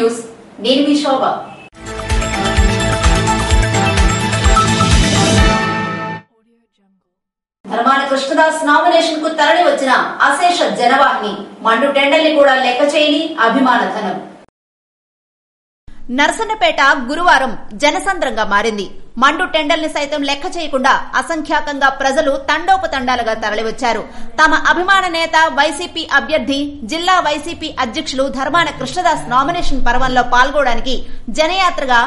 News నేను మీ శోభ. Dharmana Krishnadas nomination కు తరలి వచ్చిన అశేష జనవాహిని మండు టెండల్ని కూడా లెక్క చేయని అభిమాన ధనం. నర్సన్నపేట గురువారం జనసంద్రంగా మారింది. మండు టెండల్ని సైతం లెక్క చేయకుండా అసంఖ్యాకంగా ప్రజలు తండోపతండాలుగా తరలివచ్చారు. తమ అభిమాన నేత వైసీపీ అభ్యర్థి జిల్లా వైసీపీ అధ్యక్షులు ధర్మాన కృష్ణదాస్ నామినేషన్ పర్వంలో పాల్గొనడానికి జనయాత్రగా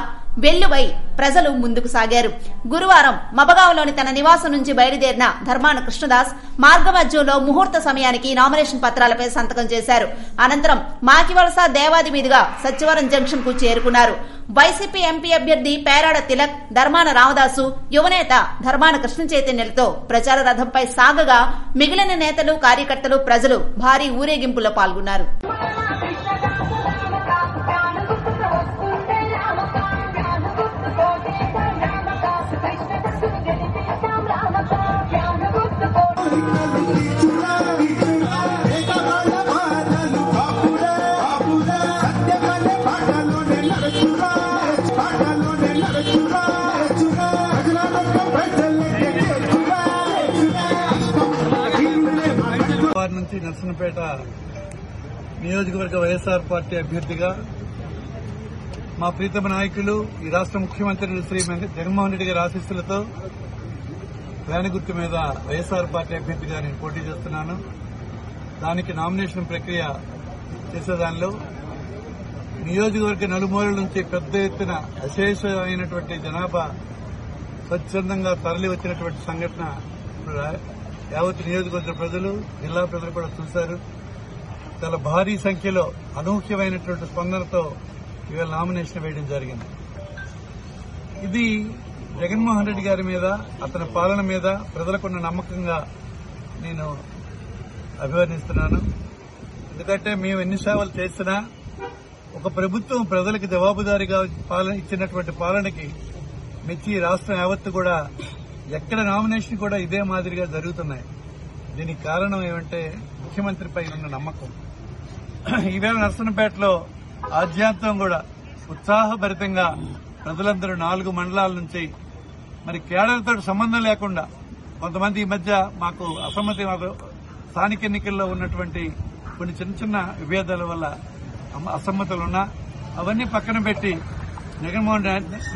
వెల్లువై ప్రజలు ముందుకు సాగారు. గురువారం మబగావ్లోని తన నివాసం నుంచి బయలుదేరిన ధర్మాన కృష్ణదాస్ మార్గమధ్యంలో ముహూర్త సమయానికి నామినేషన్ పత్రాలపై సంతకం చేశారు. అనంతరం మాకివలస దేవాది మీదుగా సచివరం జంక్షన్ కు చేరుకున్నారు. వైసీపీ ఎంపీ అభ్యర్థి పేరాడ తిలక్, ధర్మాన రామదాసు, యువనేత ధర్మాన కృష్ణ చైతన్యలతో ప్రచార రథంపై సాగగా మిగిలిన నేతలు, కార్యకర్తలు, ప్రజలు భారీ ఊరేగింపులో పాల్గొన్నారు. నుంచి నర్సన్నపేట నియోజకవర్గ వైఎస్ఆర్ పార్టీ అభ్యర్థిగా మా ప్రీతమ నాయకులు ఈ రాష్ట్ర ముఖ్యమంత్రి శ్రీ జగన్మోహన్ రెడ్డి గారి ఆశీస్సులతో ఫ్యాన్ గుర్తు మీద వైఎస్ఆర్ పార్టీ అభ్యర్థిగా నేను పోటీ చేస్తున్నాను. దానికి నామినేషన్ ప్రక్రియ చేసేదానిలో నియోజకవర్గ నలుమూలల నుంచి పెద్ద ఎత్తున అశేషమైనటువంటి జనాభా స్వచ్ఛందంగా తరలి వచ్చినటువంటి సంఘటన యావత్ నియోజకవర్గ ప్రజలు, జిల్లా ప్రజలు కూడా చూశారు. చాలా భారీ సంఖ్యలో అనూహ్యమైనటువంటి స్పందనతో ఇవాళ నామినేషన్ వేయడం జరిగింది. ఇది జగన్మోహన్ రెడ్డి గారి మీద, అతని పాలన మీద ప్రజలకున్న నమ్మకంగా నేను అభివర్ణిస్తున్నాను. ఎందుకంటే మేము ఎన్ని సేవలు చేసినా ఒక ప్రభుత్వం ప్రజలకు జవాబుదారీగా ఇచ్చినటువంటి పాలనకి మెచ్చి రాష్ట్రం యావత్తు కూడా ఎక్కడ నామినేషన్ కూడా ఇదే మాదిరిగా జరుగుతున్నాయి. దీనికి కారణం ఏమంటే ముఖ్యమంత్రిపై ఉన్న నమ్మకం. ఈవేళ నర్సన్నపేటలో ఆద్యాంతం కూడా ఉత్సాహభరితంగా ప్రజలందరూ 4 మండలాల నుంచి మరి కేడర్తో సంబంధం లేకుండా కొంతమంది ఈ మధ్య మాకు అసమ్మతి, మాకు స్థానిక ఎన్నికల్లో ఉన్నటువంటి కొన్ని చిన్న చిన్న విభేదాల వల్ల అసమ్మతులున్నా అవన్నీ పక్కన పెట్టి జగన్మోహన్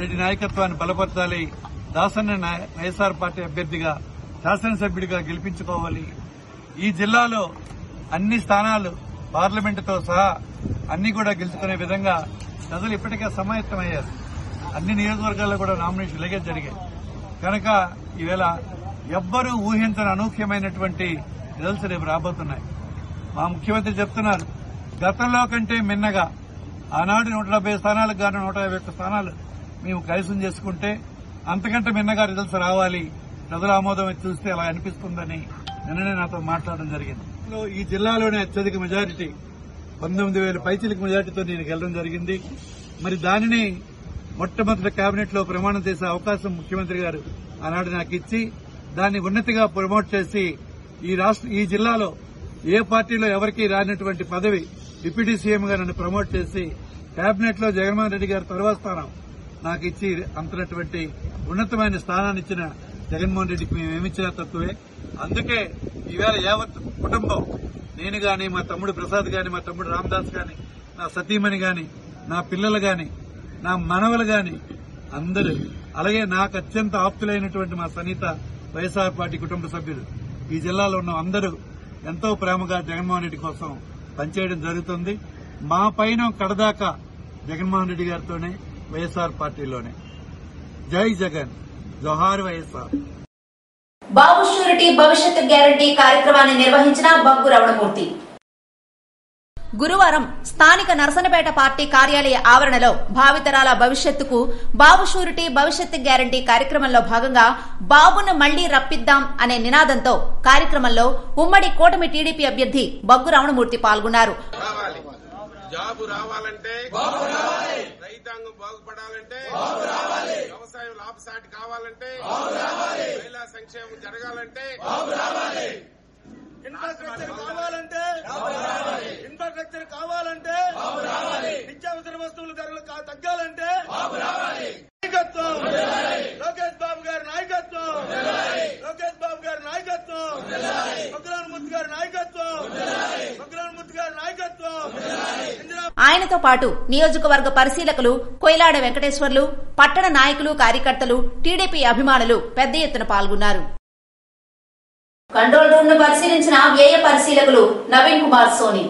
రెడ్డి నాయకత్వాన్ని బలపరచాలి, దాసన్న వైఎస్ఆర్ పార్టీ అభ్యర్థిగా శాసనసభ్యుడిగా గెలిపించుకోవాలి. ఈ జిల్లాలో అన్ని స్థానాలు పార్లమెంటుతో సహా అన్ని కూడా గెలుచుకునే విధంగా ప్రజలు ఇప్పటికే సమాయత్తమయ్యారు. అన్ని నియోజకవర్గాల్లో కూడా నామినేషన్ ఇలాగే జరిగాయి. కనుక ఈవేళ ఎవ్వరూ ఊహించని అనూహ్యమైనటువంటి రిజల్ట్స్ రేపు రాబోతున్నాయి. మా ముఖ్యమంత్రి చెప్తున్నారు, గతంలో కంటే మిన్నగా ఆనాడు 170 స్థానాలకు గాను 151 స్థానాలు మేము కైవసం చేసుకుంటే అంతకంటే మిన్నగా రిజల్ట్స్ రావాలి, ప్రజల ఆమోదం చూస్తే అలా అనిపిస్తుందని నిన్ననే నాతో మాట్లాడడం జరిగింది. ఈ జిల్లాలోనే అత్యధిక మెజారిటీ 19,000 పైచిలకు మెజారిటీతో నేను గెలవడం జరిగింది. మరి దానిని మొట్టమొదటి కేబినెట్ లో ప్రమాణం చేసే అవకాశం ముఖ్యమంత్రి గారు ఆనాడు నాకు ఇచ్చి దాన్ని ఉన్నతిగా ప్రమోట్ చేసి ఈ జిల్లాలో ఏ పార్టీలో ఎవరికీ రానటువంటి పదవి డిప్యూటీ సీఎంగా నన్ను ప్రమోట్ చేసి కేబినెట్ లో జగన్మోహన్ రెడ్డి గారి తర్వాత స్థానం నాకు ఇచ్చి అంతనటువంటి ఉన్నతమైన స్థానాన్ని ఇచ్చిన జగన్మోహన్ రెడ్డికి మేమేమిచ్చినా తక్కువే. అందుకే ఈవేళ యావత్ కుటుంబం, నేను గాని, మా తమ్ముడు ప్రసాద్ గాని, మా తమ్ముడు రామదాస్ గాని, నా సతీమణి గాని, నా పిల్లలు గాని, నా మనవలు గాని అందరూ, అలాగే నాకు అత్యంత ఆప్తులైనటువంటి మా సన్నిహిత వైఎస్ఆర్ పార్టీ కుటుంబ సభ్యులు, ఈ జిల్లాలో ఉన్న అందరూ ఎంతో ప్రేమగా జగన్మోహన్ రెడ్డి కోసం పనిచేయడం జరుగుతుంది. మా పైన కడదాకా జగన్మోహన్ రెడ్డి గారితోనే, వైఎస్ఆర్ పార్టీలోనే. జై జగన్, జోహార్ వైఎస్ఆర్. బాబు షూరిటీ భవిష్యత్ గ్యారంటీ కార్యక్రమాన్ని నిర్వహించిన బగ్గు రమణమూర్తి. గురువారం స్థానిక నర్సన్నపేట పార్టీ కార్యాలయ ఆవరణలో భావితరాల భవిష్యత్తుకు బాబు షూరిటీ భవిష్యత్ గ్యారంటీ కార్యక్రమంలో భాగంగా బాబును మళ్లీ రప్పిద్దాం అనే నినాదంతో కార్యక్రమంలో ఉమ్మడి కూటమి టీడీపీ అభ్యర్థి బగ్గు రమణమూర్తి పాల్గొన్నారు. జాబు రావాలంటే రైతాంగం బాగుపడాలంటే వ్యవసాయం లాభసాటి కావాలంటే మహిళా సంక్షేమం జరగాలంటే ఇన్ఫ్రాస్ట్రక్చర్ కావాలంటే ఇన్ఫ్రాస్ట్రక్చర్ కావాలంటే నిత్యావసర వస్తువుల ధరలు తగ్గాలంటే నాయకత్వం లోకేష్ బాబు గారి నాయకత్వం, లోకేష్ బాబు గారి నాయకత్వం, మొగ్గరాని గారి నాయకత్వం, మొగ్గరాని గారి నాయకత్వం. ఆయనతో పాటు నియోజకవర్గ పరిశీలకులు కొయిలాడ వెంకటేశ్వర్లు, పట్టణ నాయకులు, కార్యకర్తలు, టీడీపీ అభిమానులు పెద్ద ఎత్తున పాల్గొన్నారు. కంట్రోల్ రూమ్ ను పరిశీలించిన వ్యయ పరిశీలకులు నవీన్ కుమార్ సోని.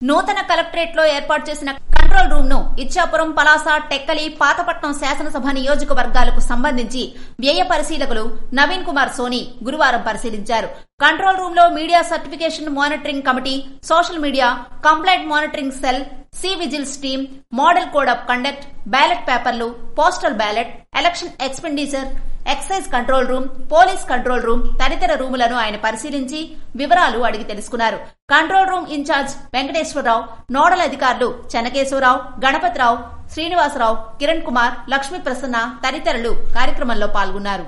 నూతన కలెక్టరేట్ లో ఏర్పాటు చేసిన కంట్రోల్ రూమ్ ను ఇచ్చాపురం, పలాస, టెక్కలి, పాతపట్నం శాసనసభ నియోజకవర్గాలకు సంబంధించి వ్యయ పరిశీలకులు నవీన్ కుమార్ సోని గురువారం పరిశీలించారు. కంట్రోల్ రూమ్ లో media certification monitoring committee, social media complaint monitoring cell, C vigils team, model code of conduct, ballot పేపర్లు, postal ballot, election expenditure, excise control room, police control room తదితర రూములను ఆయన పరిశీలించి వివరాలు అడిగి తెలుసుకున్నారు. Control room incharge Venkateswararao, nodal అధికారులు చెన్నకేశ్వరరావు, గణపతిరావు, శ్రీనివాసరావు, కిరణ్ కుమార్, లక్ష్మీ ప్రసన్న తదితరులు కార్యక్రమంలో పాల్గొన్నారు.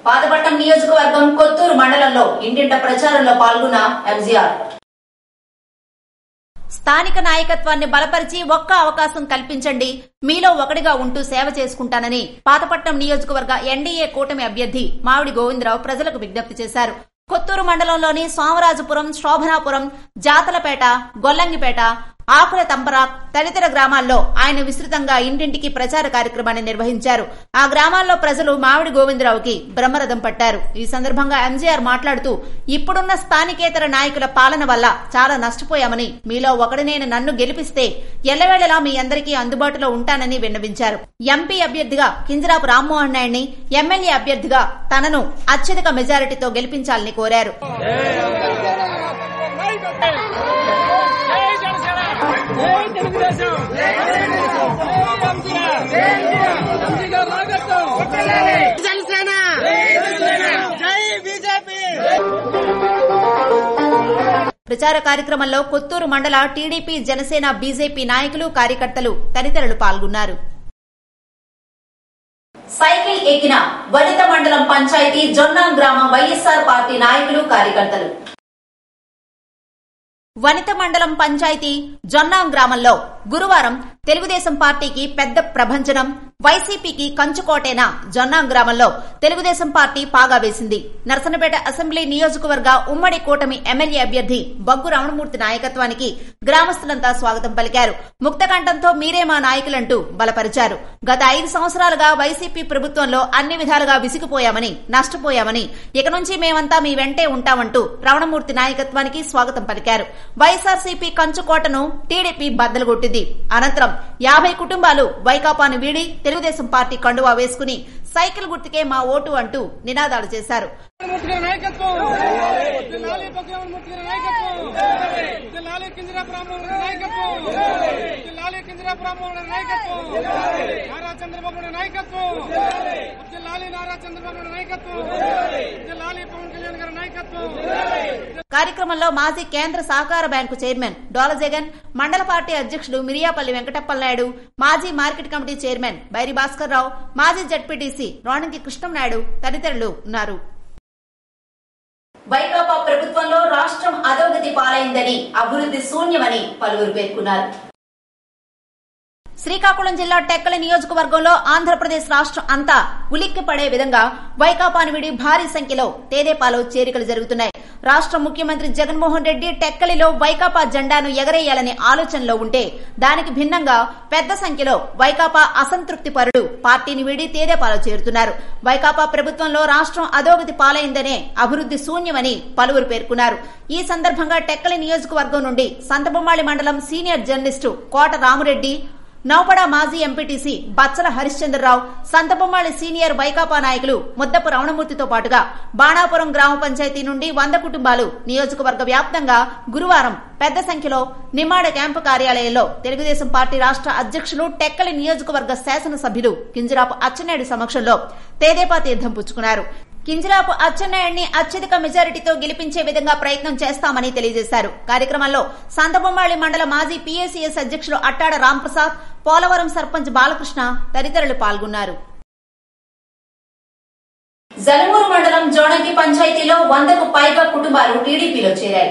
పాతపట్నం నియోజకవర్గం కొత్తూరు మండలంలో ఇంటింట ప్రచారంలో పాల్గొన్న ఎంజీఆర్. స్థానిక నాయకత్వాన్ని బలపరిచి ఒక్క అవకాశం కల్పించండి, మీలో ఒకటిగా ఉంటూ సేవ చేసుకుంటానని పాతపట్నం నియోజకవర్గ ఎన్డీఏ కూటమి అభ్యర్థి మామిడి గోవిందరావు ప్రజలకు విజ్ఞప్తి చేశారు. కొత్తూరు మండలంలోని సోమరాజపురం, శోభనాపురం, జాతలపేట, గొల్లంగిపేట, ఆకుల తంపరాక్ తదితర గ్రామాల్లో ఆయన విస్తృతంగా ఇంటింటికి ప్రచార కార్యక్రమాన్ని నిర్వహించారు. ఆ గ్రామాల్లో ప్రజలు మామిడి గోవిందరావుకి బ్రహ్మరథం పట్టారు. ఈ సందర్భంగా ఎంజీఆర్ మాట్లాడుతూ, ఇప్పుడున్న స్థానికేతర నాయకుల పాలన వల్ల చాలా నష్టపోయామని, మీలో ఒకడినైన నన్ను గెలిపిస్తే ఎల్లవేళలా మీ అందరికీ అందుబాటులో ఉంటానని విన్నవించారు. ఎంపీ అభ్యర్థిగా కింజరాపు రామ్మోహన్ నాయుడిని, ఎమ్మెల్యే అభ్యర్థిగా తనను అత్యధిక మెజారిటీతో గెలిపించాలని కోరారు. ప్రచార కార్యక్రమంలో కొత్తూరు మండల టీడీపీ, జనసేన, బీజేపీ నాయకులు, కార్యకర్తలు తదితరులు పాల్గొన్నారు. సైకిల్ ఎక్కిన వనిత మండలం పంచాయతీ జొన్నాం గ్రామం వైఎస్ఆర్ పార్టీ నాయకులు, కార్యకర్తలు. వనిత మండలం పంచాయతీ జొన్నాం గ్రామంలో గురువారం తెలుగుదేశం పార్టీకి పెద్ద ప్రభంజనం, వైసీపీకి కంచుకోటైన జొన్నాం గ్రామంలో తెలుగుదేశం పార్టీ పాగా వేసింది. నర్సన్నపేట అసెంబ్లీ నియోజకవర్గ ఉమ్మడి కూటమి ఎమ్మెల్యే అభ్యర్థి బగ్గు రమణమూర్తి నాయకత్వానికి గ్రామస్తులంతా స్వాగతం పలికారు. ముక్తకంఠంతో మీరే మా నాయకులంటూ బలపరిచారు. గత 5 సంవత్సరాలుగా వైసీపీ ప్రభుత్వంలో అన్ని విధాలుగా విసిగిపోయామని, నష్టపోయామని, ఇక నుంచి మేమంతా మీ వెంటే ఉంటామంటూ రమణమూర్తి నాయకత్వానికి స్వాగతం పలికారు. వైఎస్ఆర్సీపీ కంచుకోటను టీడీపీ బద్దలుగొట్టింది. అనంతరం 50 కుటుంబాలు వైకాపాను వీడి తెలుగుదేశం పార్టీ కండువా వేసుకుని సైకిల్ గుర్తుకే మా ఓటు అంటూ నినాదాలు చేశారు. కార్యక్రమంలో మాజీ కేంద్ర సహకార బ్యాంకు చైర్మన్ డోల జగన్, మండల పార్టీ అధ్యక్షుడు మిరియాపల్లి వెంకటప్పలనాయుడు, మాజీ market committee chairman Bairi Bhaskar Rao, మాజీ జడ్పీటీసీ రోణంకి కృష్ణంనాయుడు తదితరులు ఉన్నారు. వైకాపా ప్రభుత్వంలో రాష్ట్రం అధోగతి పాలైందని, అభివృద్ధి శూన్యమని పలువురు పేర్కొన్నారు. శ్రీకాకుళం జిల్లా టెక్కలి నియోజకవర్గంలో ఆంధ్రప్రదేశ్ రాష్ట్రం అంతా ఉలిక్కి పడే విధంగా వైకాపాను విడి భారీ సంఖ్యలో తెదేపాలో చేరికలు జరుగుతున్నాయి. రాష్ట్ర ముఖ్యమంత్రి జగన్మోహన్ రెడ్డి టెక్కలిలో వైకాపా జెండాను ఎగరేయాలనే ఆలోచనలో ఉంటే, దానికి భిన్నంగా పెద్ద సంఖ్యలో వైకాపా అసంతృప్తి పరులు పార్టీని వీడి తెదేపాలో చేరుతున్నారు. వైకాపా ప్రభుత్వంలో రాష్ట్రం అధోగతి పాలైందనే, అభివృద్ధి శూన్యమని పలువురు పేర్కొన్నారు. ఈ సందర్భంగా టెక్కలి నియోజకవర్గం నుండి సంతబొమ్మాళి మండలం సీనియర్ జర్నలిస్టు కోట రామురెడ్డి, నౌపడ మాజీ ఎంపీటీసీ బచ్చల హరిశ్చంద్రరావు, సంతబొమ్మాళి సీనియర్ వైకాపా నాయకులు ముద్దపు రమణమూర్తితో పాటుగా బాణాపురం గ్రామ పంచాయతీ నుండి 100 కుటుంబాలు నియోజకవర్గ వ్యాప్తంగా గురువారం పెద్ద సంఖ్యలో నిమ్మాడ క్యాంపు కార్యాలయంలో తెలుగుదేశం పార్టీ రాష్ట్ర అధ్యక్షులు, టెక్కలి నియోజకవర్గ శాసనసభ్యులు కింజరాపు అచ్చెన్నాయుడు సమక్షంలో తెదేపా తీర్థం పుచ్చుకున్నారు. కింజరాపు అచ్చెన్నాయుడిని అత్యధిక మెజారిటీతో గెలిపించే విధంగా ప్రయత్నం చేస్తామని తెలియజేశారు. కార్యక్రమంలో సంతబొమ్మాళి మండల మాజీ పీఏసీఎస్ అధ్యక్షులు అట్టాడ రాంప్రసాద్, పోలవరం సర్పంచ్ బాలకృష్ణ తదితరులు పాల్గొన్నారు. జలమూరు మండలం జోడంకి పంచాయతీలో 100కు పైగా కుటుంబాలు టీడీపీలో చేరాయి.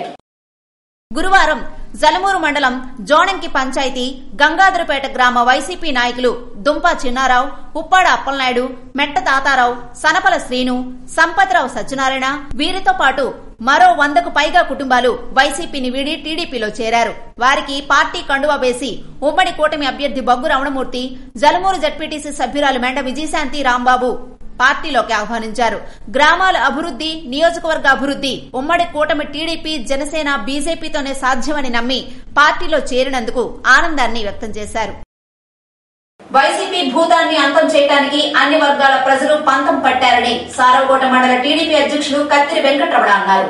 గురువారం జలమూరు మండలం జోడంకి పంచాయతీ గంగాధరపేట గ్రామ వైసీపీ నాయకులు దుంప చిన్నారావు, ఉప్పాడ అప్పలనాయుడు, మెట్ట తాతారావు, సనపల శ్రీను, సంపత్రావు సత్యనారాయణ వీరితో పాటు మరో 100కు పైగా కుటుంబాలు వైసీపీని వీడి టీడీపీలో చేరారు. వారికి పార్టీ కండువా వేసి ఉమ్మడి కూటమి అభ్యర్థి బొగ్గు రమణమూర్తి, జలమూరు జడ్పీటీసీ సభ్యురాలు మెండ విజయశాంతి రాంబాబు పార్టీలోకి ఆహ్వానించారు. గ్రామాల అభివృద్ది, నియోజకవర్గ అభివృద్ది ఉమ్మడి కూటమి టీడీపీ, జనసేన, బీజేపీతోనే సాధ్యమని నమ్మి పార్టీలో చేరినందుకు ఆనందాన్ని వ్యక్తం చేశారు. వైసీపీ భూతాన్ని అంతం చేయడానికి అన్ని వర్గాల ప్రజలు పంతం పట్టారని సారవకోట మండల టీడీపీ అధ్యక్షులు కత్తిరి వెంకటరమణ అన్నారు.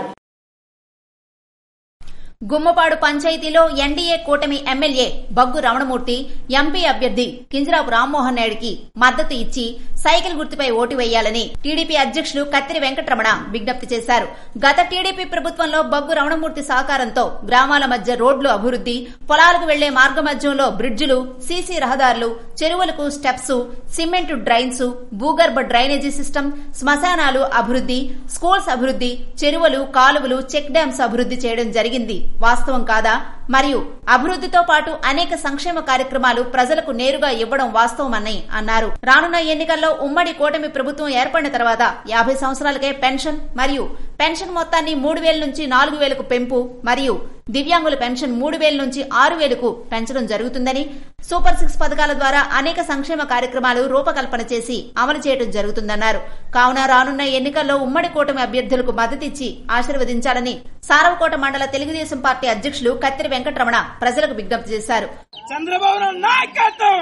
గుమ్మపాడు పంచాయతీలో ఎన్డీఏ కూటమి ఎమ్మెల్యే బొగ్గు రమణమూర్తి, ఎంపీ అభ్యర్థి కింజరాపు రామ్మోహన్ నాయుడికి మద్దతు ఇచ్చి సైకిల్ గుర్తుపై ఓటు వేయాలని టీడీపీ అధ్యక్షులు కత్తిరి వెంకటరమణ విజ్ఞప్తి చేశారు. గత టీడీపీ ప్రభుత్వంలో బొగ్గు రమణమూర్తి సహకారంతో గ్రామాల మధ్య రోడ్లు అభివృద్ది, పొలాలకు వెళ్లే మార్గ మధ్యంలో బ్రిడ్జిలు, సీసీ రహదారులు, చెరువులకు స్టెప్స్, సిమెంట్ డ్రైన్స్, భూగర్భ డ్రైనేజీ సిస్టమ్, శ్మశానాలు అభివృద్ది, స్కూల్స్ అభివృద్ది, చెరువులు, కాలువలు, చెక్ డ్యామ్స్ అభివృద్ది చేయడం జరిగింది. వాస్తవం కాదా? మరియు అభివృద్దితో పాటు అనేక సంక్షేమ కార్యక్రమాలు ప్రజలకు నేరుగా ఇవ్వడం వాస్తవమని అన్నారు. రానున్న ఎన్నికల్లో ఉమ్మడి కూటమి ప్రభుత్వం ఏర్పడిన తర్వాత 50 సంవత్సరాలకే పెన్షన్ మరియు పెన్షన్ మొత్తాన్ని 3,000 నుంచి 4,000కు పెంపు మరియు దివ్యాంగుల పెన్షన్ 3,000 నుంచి 6,000కు పెంచడం జరుగుతుందని, సూపర్ 6 పథకాల ద్వారా అనేక సంక్షేమ కార్యక్రమాలు రూపకల్పన చేసి అమలు చేయడం జరుగుతుందన్నారు. కావున రానున్న ఎన్నికల్లో ఉమ్మడి కూటమి అభ్యర్థులకు మద్దతిచ్చి ఆశీర్వదించాలని సారవకోట మండల తెలుగుదేశం పార్టీ అధ్యక్షులు కత్తిరి వెంకటరమణ ప్రజలకు విజ్ఞప్తి చేశారు. చంద్రబాబు నాయకత్వం,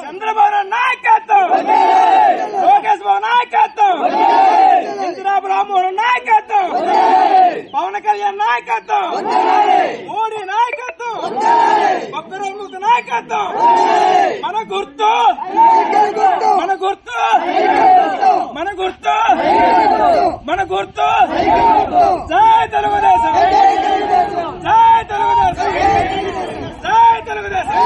చంద్రబాబు నాయకత్వం, లోకేష్ బాబు నాయకత్వం, చంద్రబాబు రామ్మోహన్ నాయకత్వం, పవన్ కళ్యాణ్ నాయకత్వం, మోడీ నాయకత్వం, బొగ్గు రమణమూర్తి నాయకత్వం, మన గుర్తు, మన గుర్తు, మన గుర్తు, మన గుర్తు. జై తెలుగుదేశం, జై తెలుగుదేశం, జై తెలుగుదేశం.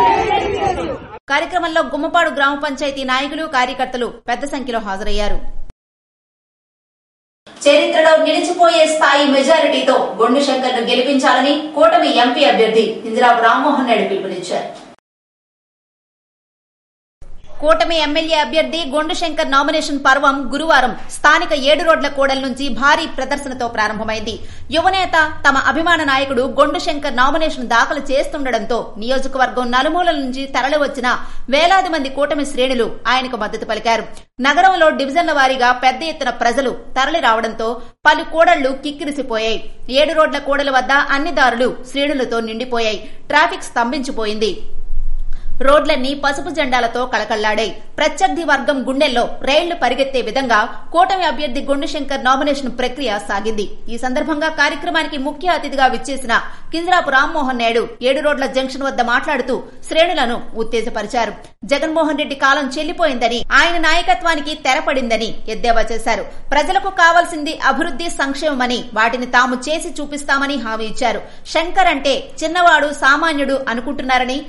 కార్యక్రమంలో గుమ్మపాడు గ్రామ పంచాయతీ నాయకులు, కార్యకర్తలు పెద్ద సంఖ్యలో హాజరయ్యారు. చరిత్రలో నిలిచిపోయే స్థాయి మెజారిటీతో గొండు శంకర్ ను గెలిపించాలని కూటమి ఎంపీ అభ్యర్థి కింజరాపు రామ్మోహన్ నాయుడు పిలుపునిచ్చారు. కూటమి ఎమ్మెల్యే అభ్యర్థి గొండు శంకర్ నామినేషన్ పర్వం గురువారం స్థానిక 7 రోడ్ల కూడలి నుంచి భారీ ప్రదర్శనతో ప్రారంభమైంది. యువనేత తమ అభిమాన నాయకుడు గొండు శంకర్ నామినేషన్ దాఖలు చేస్తుండటంతో నియోజకవర్గం నలుమూలల నుంచి తరలివచ్చిన వేలాది మంది కూటమి శ్రేణులు ఆయనకు మద్దతు పలికారు. నగరంలో డివిజన్ల వారీగా పెద్ద ఎత్తున ప్రజలు తరలి రావడంతో పలు కూడళ్లు కిక్కిరిసిపోయాయి. 7 రోడ్ల కూడల వద్ద అన్ని దారులు శ్రేణులతో నిండిపోయాయి. ట్రాఫిక్ స్తంభించిపోయింది. రోడ్లన్నీ పసుపు జెండాలతో కళకళ్లాడాయి. ప్రత్యర్థి వర్గం గుండెల్లో రైళ్లు పరిగెత్తే విధంగా కూటమి అభ్యర్థి గొండు శంకర్ నామినేషన్ ప్రక్రియ సాగింది. ఈ సందర్భంగా కార్యక్రమానికి ముఖ్య అతిథిగా విచ్చేసిన కింజరాపు రామ్మోహన్ నాయుడు 7 రోడ్ల జంక్షన్ వద్ద మాట్లాడుతూ శ్రేణులను ఉత్తేజపరిచారు. జగన్మోహన్ రెడ్డి కాలం చెల్లిపోయిందని, ఆయన నాయకత్వానికి తెరపడిందని ఎద్దేవా చేశారు. ప్రజలకు కావాల్సింది అభివృద్ది, సంక్షేమమని, వాటిని తాము చేసి చూపిస్తామని హామీ ఇచ్చారు. శంకర్ అంటే చిన్నవాడు, సామాన్యుడు అనుకుంటున్నారని,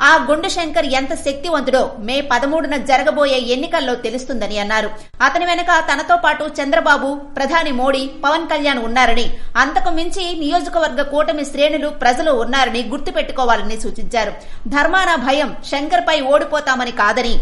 ఆ గొండు శంకర్ ఎంత శక్తివంతుడో మే 13న జరగబోయే ఎన్నికల్లో తెలుస్తుందని అన్నారు. అతని వెనుక తనతో పాటు చంద్రబాబు, ప్రధాని మోడీ, పవన్ కళ్యాణ్ ఉన్నారని, అంతకు మించి నియోజకవర్గ కూటమి శ్రేణులు, ప్రజలు ఉన్నారని గుర్తుపెట్టుకోవాలని సూచించారు. ధర్మాన భయం శంకర్ పై ఓడిపోతామని కాదని,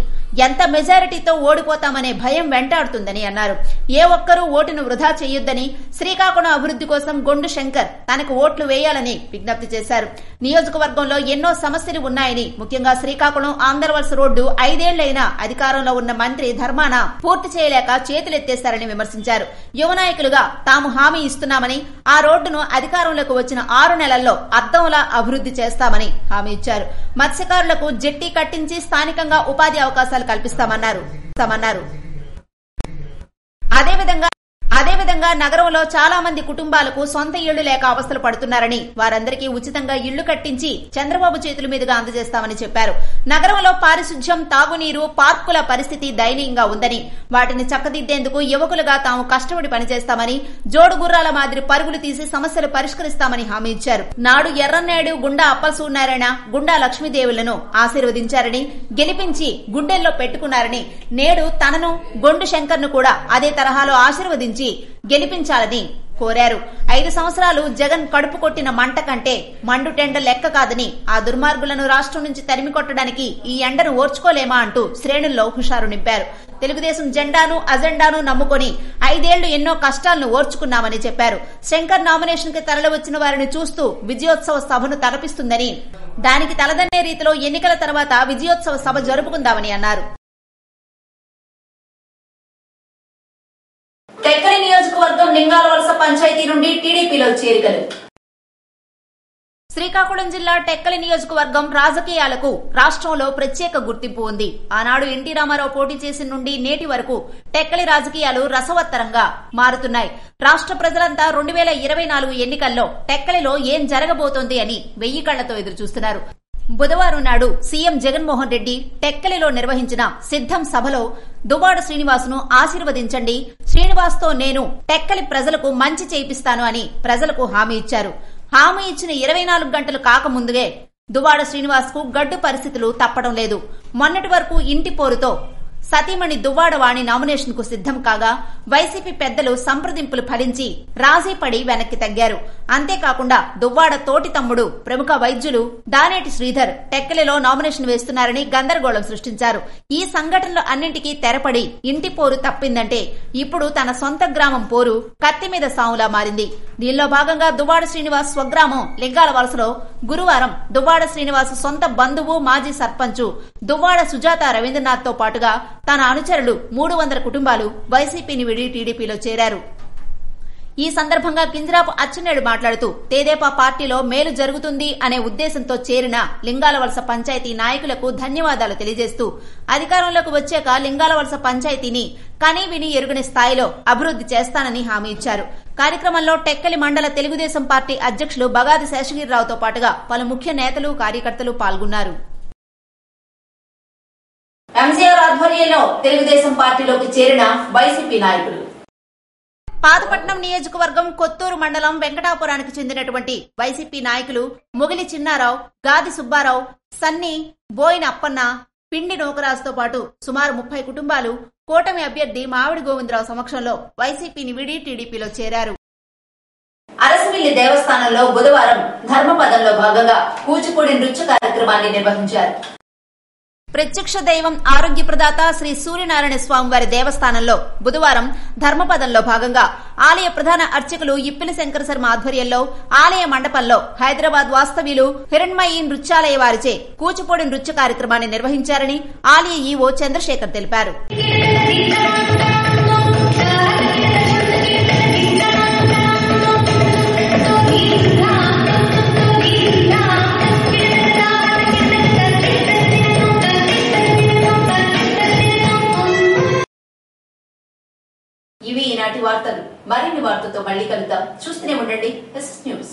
ఎంత మెజారిటీతో ఓడిపోతామనే భయం వెంటాడుతుందని అన్నారు. ఏ ఒక్కరూ ఓటును వృధా చేయొద్దని, శ్రీకాకుళం అభివృద్ది కోసం గొండు శంకర్ తనకు ఓట్లు వేయాలని విజ్ఞప్తి చేశారు. నియోజకవర్గంలో ఎన్నో సమస్యలు ఉన్నాయని, ముఖ్యంగా శ్రీకాకుళం ఆంధ్రవలస రోడ్డు 5 ఏళ్లైనా అధికారంలో ఉన్న మంత్రి ధర్మాన పూర్తి చేయలేక చేతులెత్తేశారని విమర్శించారు. యువ నాయకులుగా తాము హామీ ఇస్తున్నామని, ఆ రోడ్డును అధికారంలోకి వచ్చిన 6 నెలల్లో అద్దంలా అభివృద్ది చేస్తామని హామీ ఇచ్చారు. మత్స్యకారులకు జెట్టి కట్టించి స్థానికంగా ఉపాధి అవకాశాలు కల్పిస్తామన్నారు. అదేవిధంగా నగరంలో చాలా మంది కుటుంబాలకు సొంత ఇళ్లు లేక అవస్థలు పడుతున్నారని, వారందరికీ ఉచితంగా ఇళ్లు కట్టించి చంద్రబాబు చేతుల మీదుగా అందజేస్తామని చెప్పారు. నగరంలో పారిశుధ్యం, తాగునీరు, పార్కుల పరిస్థితి దయనీయంగా ఉందని, వాటిని చక్కదిద్దేందుకు యువకులుగా తాము కష్టపడి పనిచేస్తామని, జోడు గుర్రాల మాదిరి పరుగులు తీసి సమస్యలు పరిష్కరిస్తామని హామీ ఇచ్చారు. నాడు ఎర్రన్నాయుడు, గుండా అప్పలసూర్యనారాయణ, గుండా లక్ష్మీదేవులను ఆశీర్వదించారని, గెలిపించి గుండెల్లో పెట్టుకున్నారని, నేడు తనను, గొండు శంకర్ను కూడా అదే తరహాలో ఆశీర్వదించి గెలిపించాలని కోరారు. 5 సంవత్సరాలు జగన్ కడుపు కొట్టిన మంట కంటే మండు టెండ లెక్క కాదని, ఆ దుర్మార్గులను రాష్ట్రం నుంచి తరిమి కొట్టడానికి ఈ ఎండను ఓర్చుకోలేమా అంటూ శ్రేణుల్లో హుషారు నింపారు. తెలుగుదేశం జెండాను, అజెండాను నమ్ముకొని 5 ఏళ్లు ఎన్నో కష్టాలను ఓర్చుకున్నామని చెప్పారు. శంకర్ నామినేషన్ కి తరలి వచ్చిన వారిని చూస్తూ విజయోత్సవ సభను తలపిస్తుందని, దానికి తలదన్నే రీతిలో ఎన్నికల తర్వాత విజయోత్సవ సభ జరుపుకుందామని అన్నారు. టెక్కలి నియోజకవర్గం లింగాలవలస పంచాయతీ నుండి టీడీపీలో చేరికలు. శ్రీకాకుళం జిల్లా టెక్కలి నియోజకవర్గం రాజకీయాలకు రాష్ట్రంలో ప్రత్యేక గుర్తింపు ఉంది. ఆనాడు ఎన్టీ రామారావు పోటీ చేసిన నుండి నేటి వరకు టెక్కలి రాజకీయాలు రసవత్తరంగా మారుతున్నాయి. రాష్ట్ర ప్రజలంతా 2024 ఎన్నికల్లో టెక్కలిలో ఏం జరగబోతోంది అని 1000 కళ్లతో ఎదురుచూస్తున్నారు. బుధవారం నాడు సీఎం జగన్మోహన్ రెడ్డి టెక్కలిలో నిర్వహించిన సిద్దం సభలో దువ్వాడ శ్రీనివాసును ఆశీర్వదించండి, శ్రీనివాస్తో నేను టెక్కలి ప్రజలకు మంచి చేయిస్తాను అని ప్రజలకు హామీ ఇచ్చారు. హామీ ఇచ్చిన 24 గంటలు కాకముందుగే దువ్వాడ శ్రీనివాస్ కు గడ్డు పరిస్థితులు తప్పడం లేదు. మొన్నటి వరకు ఇంటి పోరుతో సతీమణి దువ్వాడ వాణి నామినేషన్ కు సిద్దం కాగా వైసీపీ పెద్దలు సంప్రదింపులు ఫలించి రాజీ పడి వెనక్కి తగ్గారు. అంతేకాకుండా దువ్వాడ తోటి తమ్ముడు ప్రముఖ వైద్యులు దానేటి శ్రీధర్ టెక్కలిలో నామినేషన్ వేస్తున్నారని గందరగోళం సృష్టించారు. ఈ సంఘటనలు అన్నింటికీ తెరపడి ఇంటి పోరు తప్పిందంటే ఇప్పుడు తన సొంత గ్రామం పోరు కత్తి మీద సాములా మారింది. దీనిలో భాగంగా దువ్వాడ శ్రీనివాస్ స్వగ్రామం లింగాల వలసలో గురువారం దువ్వాడ శ్రీనివాస్ సొంత బంధువు, మాజీ సర్పంచ్ దువ్వాడ సుజాత రవీంద్రనాథ్ తో పాటుగా తన అనుచరులు 300 కుటుంబాలు వైసీపీని విడి టీడీపీలో చేరారు. ఈ సందర్భంగా కింజరాపు అచ్చెన్నాయుడు మాట్లాడుతూ తెదేపా పార్టీలో మేలు జరుగుతుంది అనే ఉద్దేశంతో చేరిన లింగాలవలస పంచాయతీ నాయకులకు ధన్యవాదాలు తెలియజేస్తూ అధికారంలోకి వచ్చాక లింగాలవలస పంచాయతీని కనీ విని ఎరుగని స్థాయిలో అభివృద్ది చేస్తానని హామీ ఇచ్చారు. కార్యక్రమంలో టెక్కలి మండల తెలుగుదేశం పార్టీ అధ్యక్షులు బగాది శేషగిరిరావుతో పాటుగా పలు ముఖ్య నేతలు, కార్యకర్తలు పాల్గొన్నారు. ఎంజీఆర్ ఆధ్వర్యంలో తెలుగుదేశం పార్టీలోకి చేరిన వైసీపీ నాయకులు. పాతపట్నం నియోజకవర్గం కొత్తూరు మండలం వెంకటాపురానికి చెందినటువంటి వైసీపీ నాయకులు మొగిలి చిన్నారావు, గాది సుబ్బారావు, సన్ని, బోయిన అప్పన్న, పిండి నోకరాజుతో పాటు సుమారు 30 కుటుంబాలు కూటమి అభ్యర్థి మావిడి గోవిందరావు సమక్షంలో వైసీపీని విడి టీడీపీలో చేరారు. అరసవిల్లి దేవస్థానంలో బుధవారం ధర్మపదంలో భాగంగా కూచిపూడి నృత్య కార్యక్రమాన్ని నిర్వహించారు. ప్రత్యక్ష దైవం ఆరోగ్య ప్రదాత శ్రీ సూర్యనారాయణ స్వామివారి దేవస్థానంలో బుధవారం ధర్మపదంలో భాగంగా ఆలయ ప్రధాన అర్చకులు ఇప్పిలి శంకర శర్మ ఆధ్వర్యంలో ఆలయ మండపంలో హైదరాబాద్ వాస్తవ్యులు హిరణ్మయి నృత్యాలయ వారిచే కూచిపూడి నృత్య కార్యక్రమాన్ని నిర్వహించారని ఆలయ ఈవో చంద్రశేఖర్ తెలిపారు. ఇవి ఈనాటి వార్తలు. మరిన్ని వార్తలతో మళ్లీ కలుద్దాం. చూస్తూనే ఉండండి ఎస్ఎస్ న్యూస్.